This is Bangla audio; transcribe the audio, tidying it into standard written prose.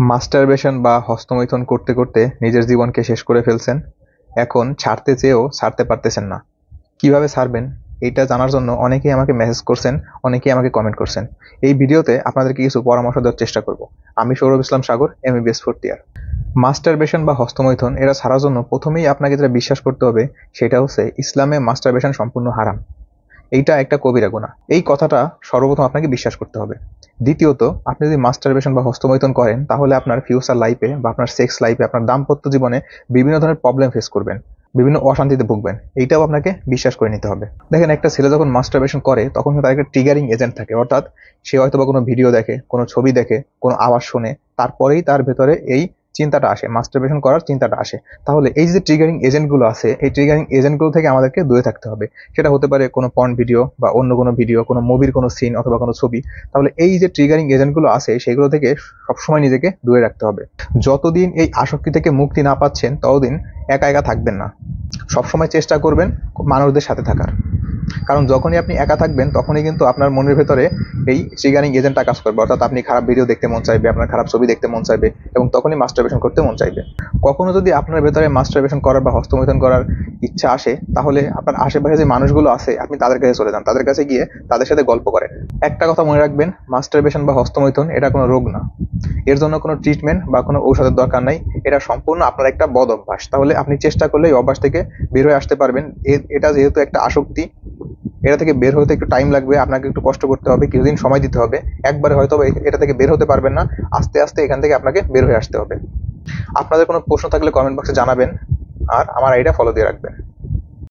মাস্টারবেশন বা হস্তমৈথুন করতে করতে নিজের জীবনকে শেষ করে ফেলছেন। এখন ছাড়তে চেয়েও ছাড়তে পারতেছেন না। কিভাবে ছাড়বেন এইটা জানার জন্য অনেকেই আমাকে মেসেজ করছেন, অনেকেই আমাকে কমেন্ট করছেন। এই ভিডিওতে আপনাদেরকে কিছু পরামর্শ দেওয়ার চেষ্টা করব। আমি সৌরভ ইসলাম সাগর, MBBS ফোর্থ ইয়ার। মাস্টারবেশন বা হস্তমৈথুন এটা ছাড়ার জন্য প্রথমেই আপনাকে যেটা বিশ্বাস করতে হবে সেটা হচ্ছে ইসলামে মাস্টারবেশন সম্পূর্ণ হারাম। এইটা একটা কবিরা গুনাহ। এই কথাটা সর্বপ্রথম আপনাকে বিশ্বাস করতে হবে। দ্বিতীয়ত, আপনি যদি মাস্টারবেশন বা হস্তমৈথুন করেন তাহলে আপনার ফিউচার লাইফে বা আপনার সেক্স লাইফে, আপনার দাম্পত্য জীবনে বিভিন্ন ধরনের প্রবলেম ফেস করবেন, বিভিন্ন অশান্তিতে ভুগবেন। এইটাও আপনাকে বিশ্বাস করে নিতে হবে। দেখেন, একটা ছেলে যখন মাস্টারবেশন করে তখন কিন্তু তার একটা ট্রিগারিং এজেন্ট থাকে, অর্থাৎ সে হয়তো বা কোনো ভিডিও দেখে, কোনো ছবি দেখে, কোনো আওয়াজ শোনে, তারপরেই তার ভেতরে এই চিন্তাটা আসে, মাস্টারবেশন করার চিন্তাটা আসে। তাহলে এই যে ট্রিগারিং এজেন্টগুলো আছে, এই ট্রিগারিং এজেন্টগুলো থেকে আমাদেরকে দূরে থাকতে হবে। সেটা হতে পারে কোনো পর্ন ভিডিও বা অন্য কোনো ভিডিও, কোনো মুভির কোনো সিন অথবা কোনো ছবি। তাহলে এই যে ট্রিগারিং এজেন্টগুলো আছে সেগুলো থেকে সবসময় নিজেকে দূরে রাখতে হবে। যতদিন এই আসক্তি থেকে মুক্তি না পাচ্ছেন ততদিন একা একা থাকবেন না। সবসময় চেষ্টা করবেন মানুষদের সাথে থাকার। কারণ যখনই আপনি একা থাকবেন তখনই কিন্তু আপনার মনের ভেতরে এই ট্রিগারিং এজেন্টটা কাজ করবে, অর্থাৎ আপনি খারাপ ভিডিও দেখতে মন চাইবে, আপনার খারাপ ছবি দেখতে মন চাইবে, এবং তখনই মাস্টারবেশন করতে মন চাইবে। কখনো যদি আপনার ভেতরে মাস্টারবেশন করার বা হস্তমৈথুন করার ইচ্ছা আসে তাহলে আপনার আশেপাশে যে মানুষগুলো আছে আপনি তাদের কাছে চলে যান, তাদের কাছে গিয়ে তাদের সাথে গল্প করেন। একটা কথা মনে রাখবেন, মাস্টারবেশন বা হস্তমৈথুন এটা কোনো রোগ না। এর জন্য কোনো ট্রিটমেন্ট বা কোনো ঔষধের দরকার নাই। এটা সম্পূর্ণ আপনার একটা বদ অভ্যাস। তাহলে আপনি চেষ্টা করলে এই অভ্যাস থেকে বের হয়ে আসতে পারবেন। এটা যেহেতু একটা আসক্তি, এটা থেকে বের হতে একটু টাইম লাগবে, আপনাকে একটু কষ্ট করতে হবে, কিছুদিন সময় দিতে হবে। একবারে হয়তো এটা থেকে বের হতে পারবেন না, আস্তে আস্তে এখান থেকে আপনাকে বের হয়ে আসতে হবে। আপনাদের কোনো প্রশ্ন থাকলে কমেন্ট বক্সে জানাবেন, আর আমার আইডিটা ফলো দিয়ে রাখবেন।